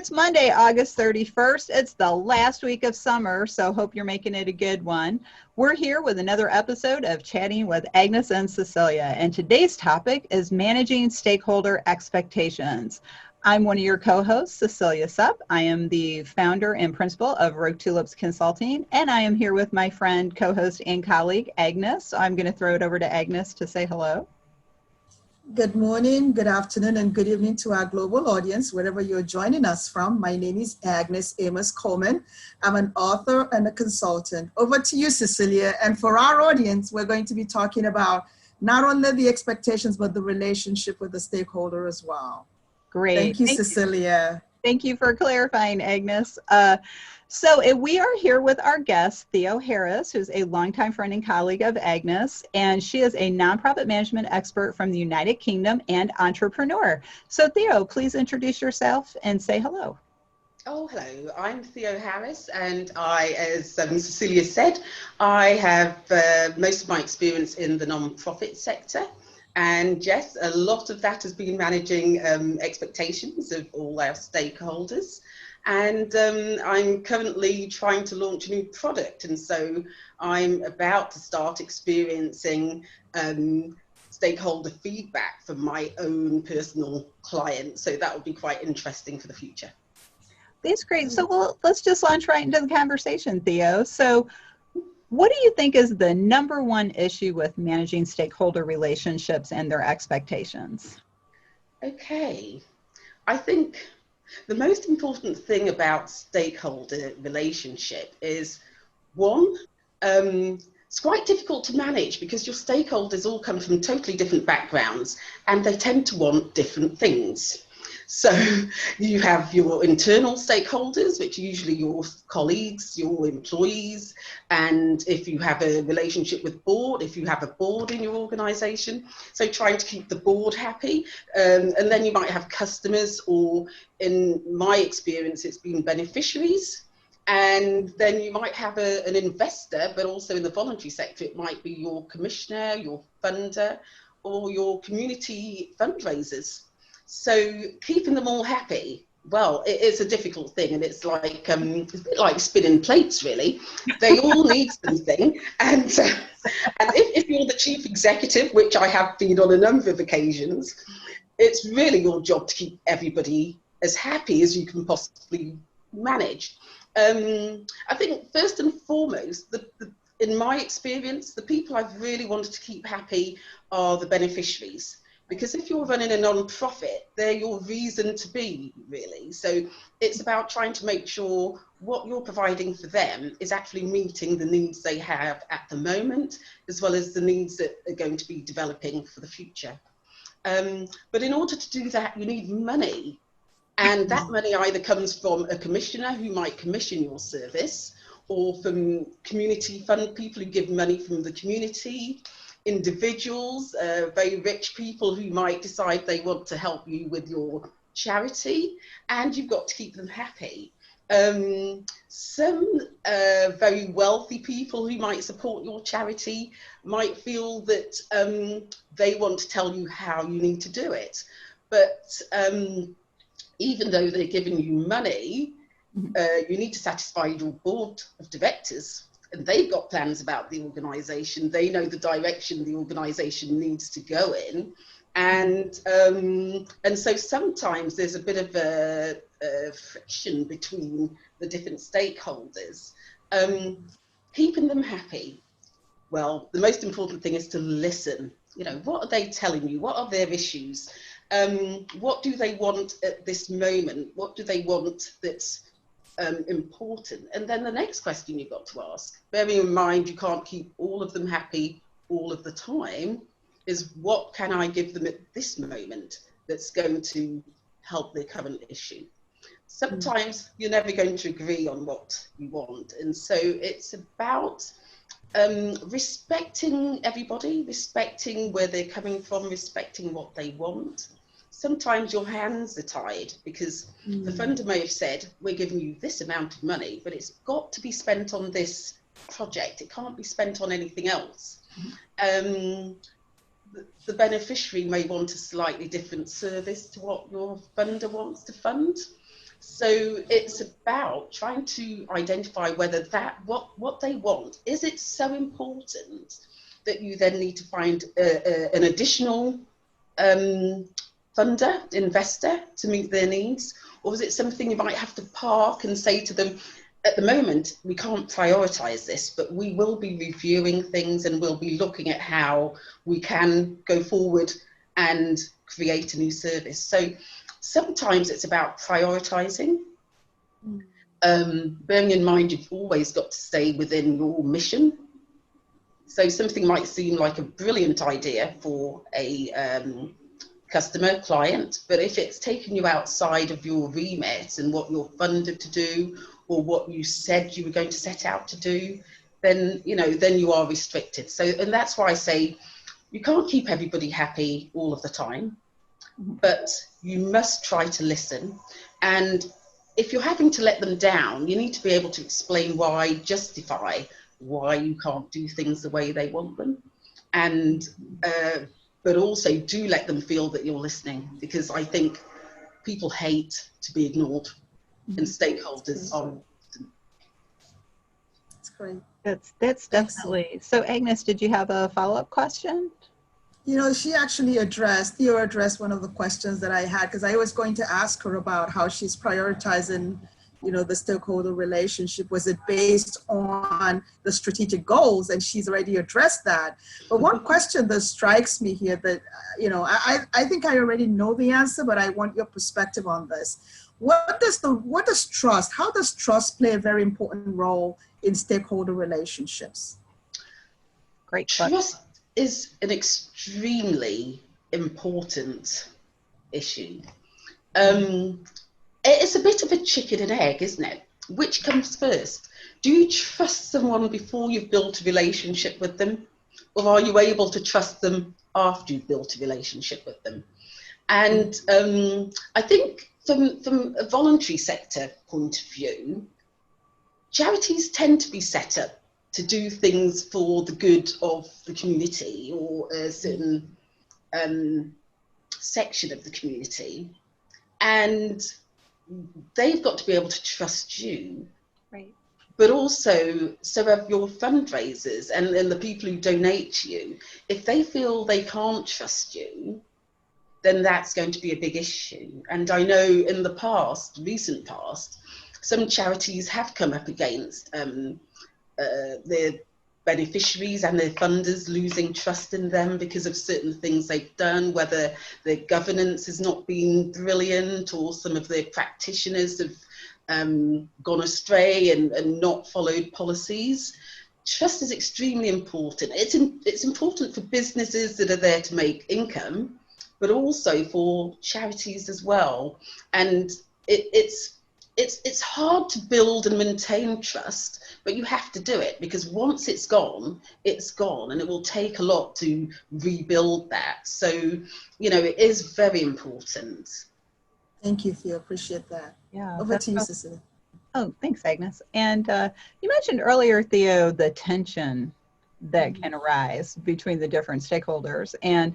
It's Monday, August 31st. It's the last week of summer, so hope you're making it a good one. We're here with another episode of Chatting with Agnes and Cecilia, and today's topic is managing stakeholder expectations. I'm one of your co-hosts, Cecilia Supp. I am the founder and principal of Rogue Tulips Consulting, and I am here with my friend, co-host, and colleague, Agnes. So I'm going to throw it over to Agnes to say hello. Good morning, good afternoon, and good evening to our global audience, wherever you're joining us from. My name is Agnes Amos Coleman. I'm an author and a consultant. Over to you, Cecilia. And for our audience, we're going to be talking about not only the expectations, but the relationship with the stakeholder as well. Great. Thank you, Cecilia. Thank you for clarifying, Agnes. We are here with our guest, Theo Harris, who's a longtime friend and colleague of Agnes, and she is a nonprofit management expert from the United Kingdom and entrepreneur. So Theo, please introduce yourself and say hello. Oh, hello. I'm Theo Harris, and as Cecilia said, I have most of my experience in the non-profit sector. And yes, a lot of that has been managing expectations of all our stakeholders. And I'm currently trying to launch a new product. And so I'm about to start experiencing stakeholder feedback from my own personal clients. So that will be quite interesting for the future. That's great. So let's just launch right into the conversation, Theo. So what do you think is the number one issue with managing stakeholder relationships and their expectations? Okay, I think the most important thing about stakeholder relationship is, one, it's quite difficult to manage because your stakeholders all come from totally different backgrounds and they tend to want different things. So you have your internal stakeholders, which are usually your colleagues, your employees, and if you have a relationship with board, if you have a board in your organization, so trying to keep the board happy. And then you might have customers, or in my experience, it's been beneficiaries. And then you might have an investor, but also in the voluntary sector, it might be your commissioner, your funder, or your community fundraisers. So keeping them all happy, well, it's a difficult thing, and it's like it's a bit like spinning plates, really. They all need something, and if you're the chief executive, which I have been on a number of occasions, it's really your job to keep everybody as happy as you can possibly manage. I think first and foremost, in my experience, the people I've really wanted to keep happy are the beneficiaries. Because if you're running a non-profit, they're your reason to be, really. So it's about trying to make sure what you're providing for them is actually meeting the needs they have at the moment, as well as the needs that are going to be developing for the future. But in order to do that, you need money. And that money either comes from a commissioner who might commission your service, or from community fund people who give money from the community, individuals, very rich people who might decide they want to help you with your charity, and you've got to keep them happy. Some very wealthy people who might support your charity might feel that they want to tell you how you need to do it. But even though they're giving you money, you need to satisfy your board of directors. And they've got plans about the organisation. They know the direction the organisation needs to go in, and so sometimes there's a bit of a friction between the different stakeholders. Keeping them happy. Well, the most important thing is to listen. You know, what are they telling you? What are their issues? What do they want at this moment? What do they want that's important? And then the next question you've got to ask, bearing in mind you can't keep all of them happy all of the time, is what can I give them at this moment that's going to help their current issue? Sometimes you're never going to agree on what you want, and so it's about respecting everybody, respecting where they're coming from, respecting what they want. Sometimes your hands are tied because the funder may have said, we're giving you this amount of money, but it's got to be spent on this project. It can't be spent on anything else. The beneficiary may want a slightly different service to what your funder wants to fund. So it's about trying to identify whether what they want, is it so important that you then need to find an additional funder, investor to meet their needs? Or is it something you might have to park and say to them, at the moment, we can't prioritise this, but we will be reviewing things and we'll be looking at how we can go forward and create a new service. So sometimes it's about prioritising. Bearing in mind you've always got to stay within your mission. So something might seem like a brilliant idea for a customer, client, but if it's taking you outside of your remit and what you're funded to do, or what you said you were going to set out to do, then then you are restricted. So, and that's why I say you can't keep everybody happy all of the time, but you must try to listen. And if you're having to let them down, you need to be able to explain why, justify why you can't do things the way they want them. And but also do let them feel that you're listening, because I think people hate to be ignored, and stakeholders are. That's great. That's definitely. So Agnes, did you have a follow-up question? She actually Theo addressed one of the questions that I had, because I was going to ask her about how she's prioritizing, the stakeholder relationship. Was it based on the strategic goals? And she's already addressed that. But one question that strikes me here that, I think I already know the answer, but I want your perspective on this. What does trust, how does trust play a very important role in stakeholder relationships? Great question. Trust is an extremely important issue. It's a bit of a chicken and egg, isn't it? Which comes first? Do you trust someone before you've built a relationship with them? Or are you able to trust them after you've built a relationship with them? And I think from a voluntary sector point of view, charities tend to be set up to do things for the good of the community, or a certain section of the community, and they've got to be able to trust you. Right. But also, so have your fundraisers and the people who donate to you. If they feel they can't trust you, then that's going to be a big issue. And I know in the past, recent past, some charities have come up against their beneficiaries and their funders losing trust in them because of certain things they've done, whether their governance has not been brilliant, or some of their practitioners have gone astray and not followed policies. Trust is extremely important. It's important for businesses that are there to make income, but also for charities as well. And it's hard to build and maintain trust, but you have to do it, because once it's gone, and it will take a lot to rebuild that. So, it is very important. Thank you, Theo. Appreciate that. Yeah. Over to you, Cecilia. Oh, thanks, Agnes. And you mentioned earlier, Theo, the tension that can arise between the different stakeholders. And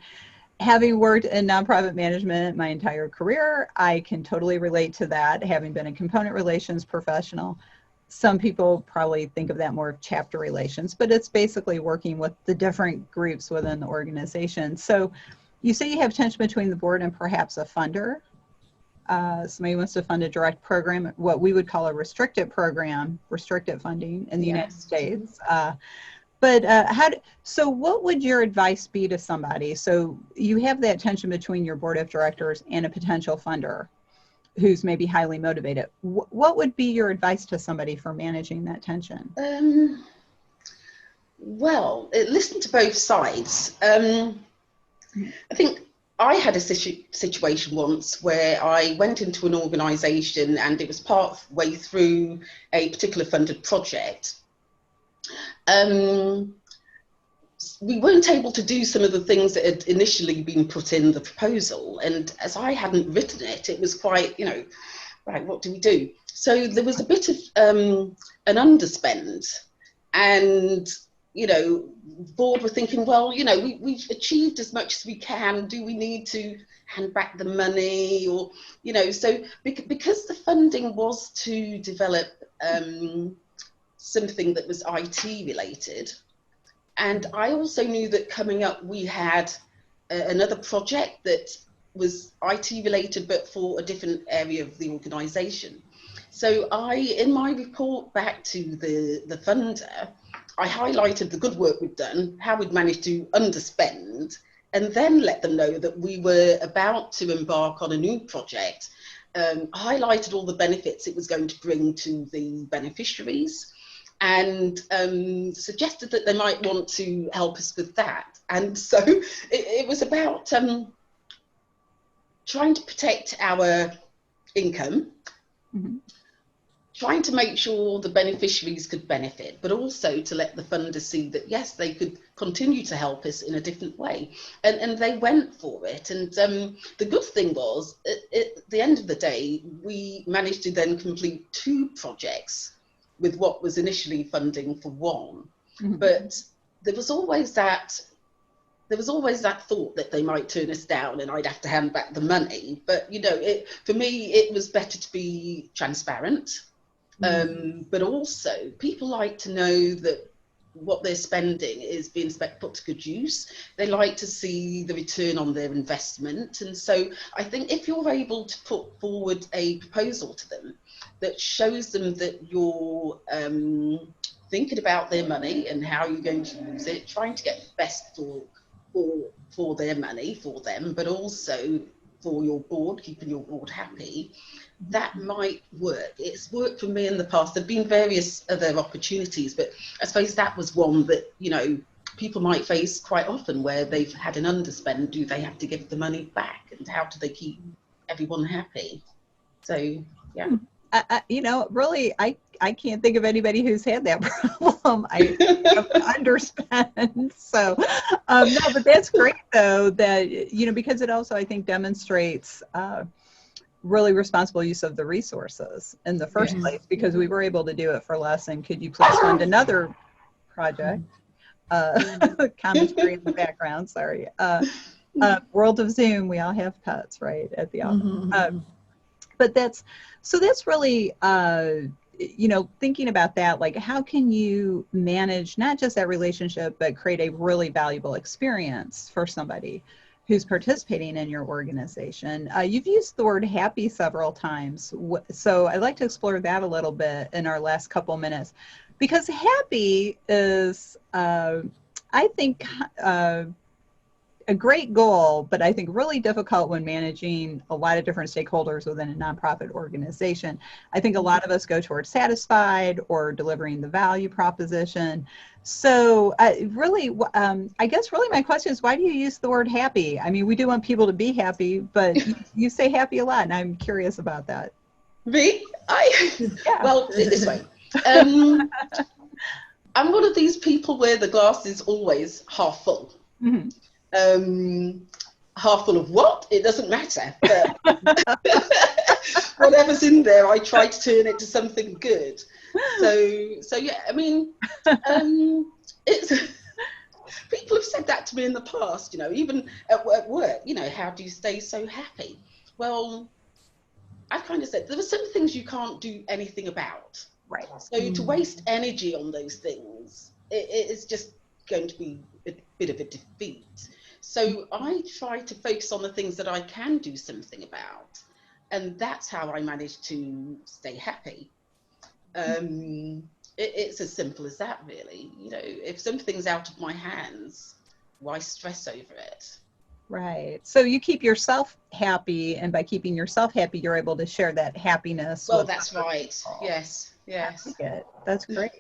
having worked in nonprofit management my entire career, I can totally relate to that, having been a component relations professional. Some people probably think of that more of chapter relations, but it's basically working with the different groups within the organization. So you say you have tension between the board and perhaps a funder. Somebody wants to fund a direct program, what we would call a restricted program, restricted funding in the United States. So what would your advice be to somebody? So you have that tension between your board of directors and a potential funder who's maybe highly motivated. What would be your advice to somebody for managing that tension? Well, listen to both sides. I think I had a situation once where I went into an organisation, and it was partway through a particular funded project. We weren't able to do some of the things that had initially been put in the proposal, and as I hadn't written it, it was quite, right, what do we do? So there was a bit of an underspend, and you know, board were thinking, well, you know, we've achieved as much as we can. Do we need to hand back the money? Or, you know, so because the funding was to develop something that was IT related, and I also knew that coming up we had another project that was IT related, but for a different area of the organisation. So in my report back to the funder, I highlighted the good work we'd done, how we'd managed to underspend, and then let them know that we were about to embark on a new project, highlighted all the benefits it was going to bring to the beneficiaries, and suggested that they might want to help us with that. And so it was about trying to protect our income, Mm-hmm. trying to make sure the beneficiaries could benefit, but also to let the funder see that, yes, they could continue to help us in a different way. And they went for it. And the good thing was, at the end of the day, we managed to then complete 2 projects with what was initially funding for 1. Mm-hmm. But there was always that thought that they might turn us down and I'd have to hand back the money. But, you know, for me, it was better to be transparent. But also, people like to know that what they're spending is being put to good use. They like to see the return on their investment. And so I think if you're able to put forward a proposal to them that shows them that you're thinking about their money and how you're going to use it, trying to get the best for their money, for them, but also for your board, keeping your board happy, that might work. It's worked for me in the past. There've been various other opportunities, but I suppose that was one that, you know, people might face quite often, where they've had an underspend. Do they have to give the money back, and how do they keep everyone happy? So yeah. You know, really, I can't think of anybody who's had that problem. I underspend. So, no, but that's great though, that, you know, because it also, I think, demonstrates really responsible use of the resources in the first place, because we were able to do it for less. And could you please fund another project? Commentary in the background, sorry. World of Zoom, we all have pets, right, at the office. But that's really, you know, thinking about that, like, how can you manage not just that relationship, but create a really valuable experience for somebody who's participating in your organization? You've used the word happy several times. So I'd like to explore that a little bit in our last couple minutes, because happy is, I think, a great goal, but I think really difficult when managing a lot of different stakeholders within a nonprofit organization. I think a lot of us go towards satisfied or delivering the value proposition. So really, I guess really my question is, why do you use the word happy? I mean, we do want people to be happy, but you say happy a lot, and I'm curious about that. Me? Yeah. Well, this way. I'm one of these people where the glass is always half full. Mm-hmm. Half full of what? It doesn't matter. But whatever's in there, I try to turn it to something good. So yeah, I mean, it's people have said that to me in the past, you know, even at work, you know, how do you stay so happy? Well, I kind of said there are some things you can't do anything about. Right. So to waste energy on those things, it is just going to be a bit of a defeat. So I try to focus on the things that I can do something about, and that's how I manage to stay happy. It's as simple as that, really. You know, if something's out of my hands, why stress over it? Right. So you keep yourself happy, and by keeping yourself happy, you're able to share that happiness. Well, that's right. Yes. Yes. I like it. That's great.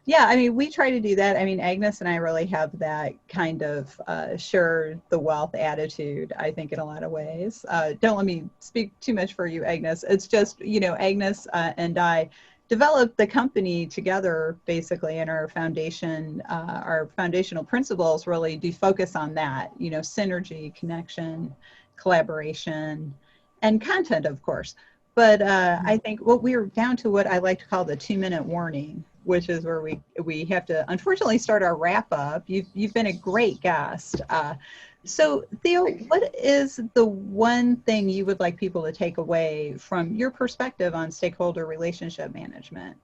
Yeah, I mean, we try to do that. I mean, Agnes and I really have that kind of share the wealth attitude, I think, in a lot of ways. Don't let me speak too much for you, Agnes. It's just, you know, Agnes and I developed the company together, basically, and our foundational principles really do focus on that, you know, synergy, connection, collaboration, and content, of course. But I think we're down to what I like to call the 2-minute warning. which is where we have to unfortunately start our wrap up. You've been a great guest. So Theo, what is the one thing you would like people to take away from your perspective on stakeholder relationship management?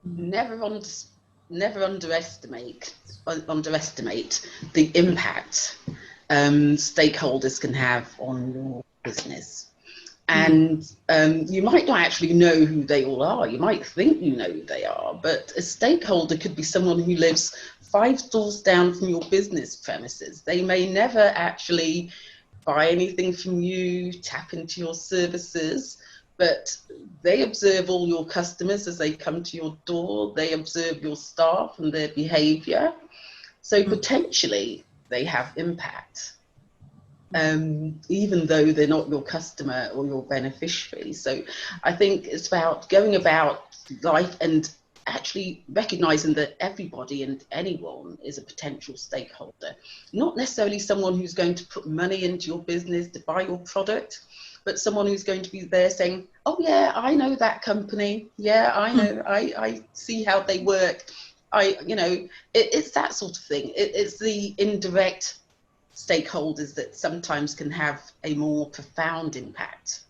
Never underestimate the impact stakeholders can have on your business. And you might not actually know who they all are. You might think you know who they are, but a stakeholder could be someone who lives 5 doors down from your business premises. They may never actually buy anything from you, tap into your services, but they observe all your customers as they come to your door. They observe your staff and their behavior. So potentially they have impact. Even though they're not your customer or your beneficiary. So I think it's about going about life and actually recognizing that everybody and anyone is a potential stakeholder. Not necessarily someone who's going to put money into your business to buy your product, but someone who's going to be there saying, oh yeah, I know that company. Yeah, I know, I see how they work. It's that sort of thing. It's the indirect stakeholders that sometimes can have a more profound impact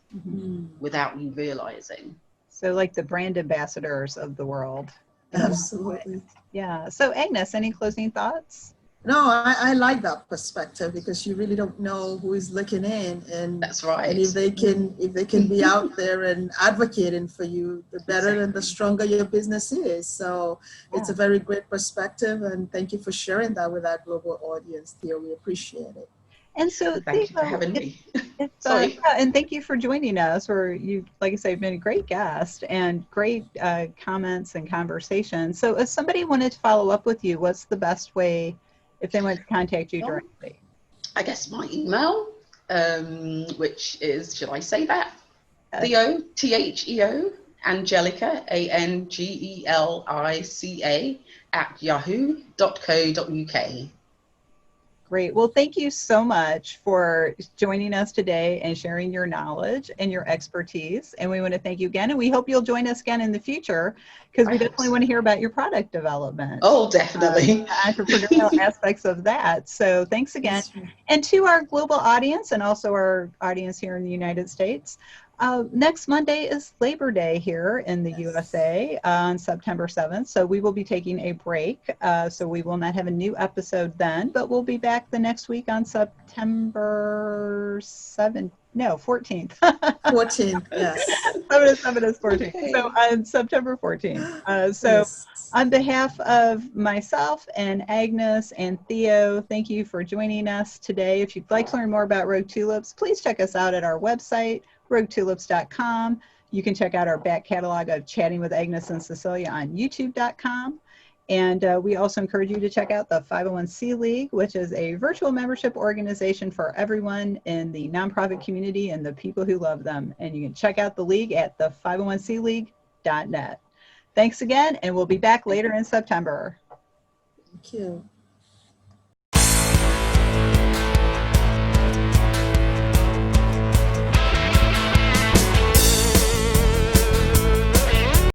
without you realizing. So like the brand ambassadors of the world. Absolutely. Yeah. So Agnes, any closing thoughts? No, I like that perspective, because you really don't know who is looking in, and that's right. And if they can be out there and advocating for you, the better and the stronger your business is. So it's a very great perspective, and thank you for sharing that with our global audience, Theo. We appreciate it. And so thank you for having me. Sorry. And thank you for joining us. You, like I say, been a great guest and great comments and conversations. So if somebody wanted to follow up with you, what's the best way if they want to contact you directly? I guess my email, which is, should I say that? Theo, Theo, Angelica, Angelica @yahoo.co.uk. Great. Well, thank you so much for joining us today and sharing your knowledge and your expertise. And we want to thank you again. And we hope you'll join us again in the future, because we definitely want to hear about your product development. Oh, definitely. Entrepreneurial aspects of that. So thanks again. And to our global audience and also our audience here in the United States, next Monday is Labor Day here in the USA on September 7th. So we will be taking a break. So we will not have a new episode then, but we'll be back the next week on September 14th. 14th, yes. 7 is 14th. So on September 14th. On behalf of myself and Agnes and Theo, thank you for joining us today. If you'd like to learn more about Rogue Tulips, please check us out at our website, roguetulips.com. You can check out our back catalog of Chatting with Agnes and Cecilia on youtube.com. And we also encourage you to check out the 501c League, which is a virtual membership organization for everyone in the nonprofit community and the people who love them. And you can check out the league at the 501cleague.net. Thanks again, and we'll be back later in September. Thank you.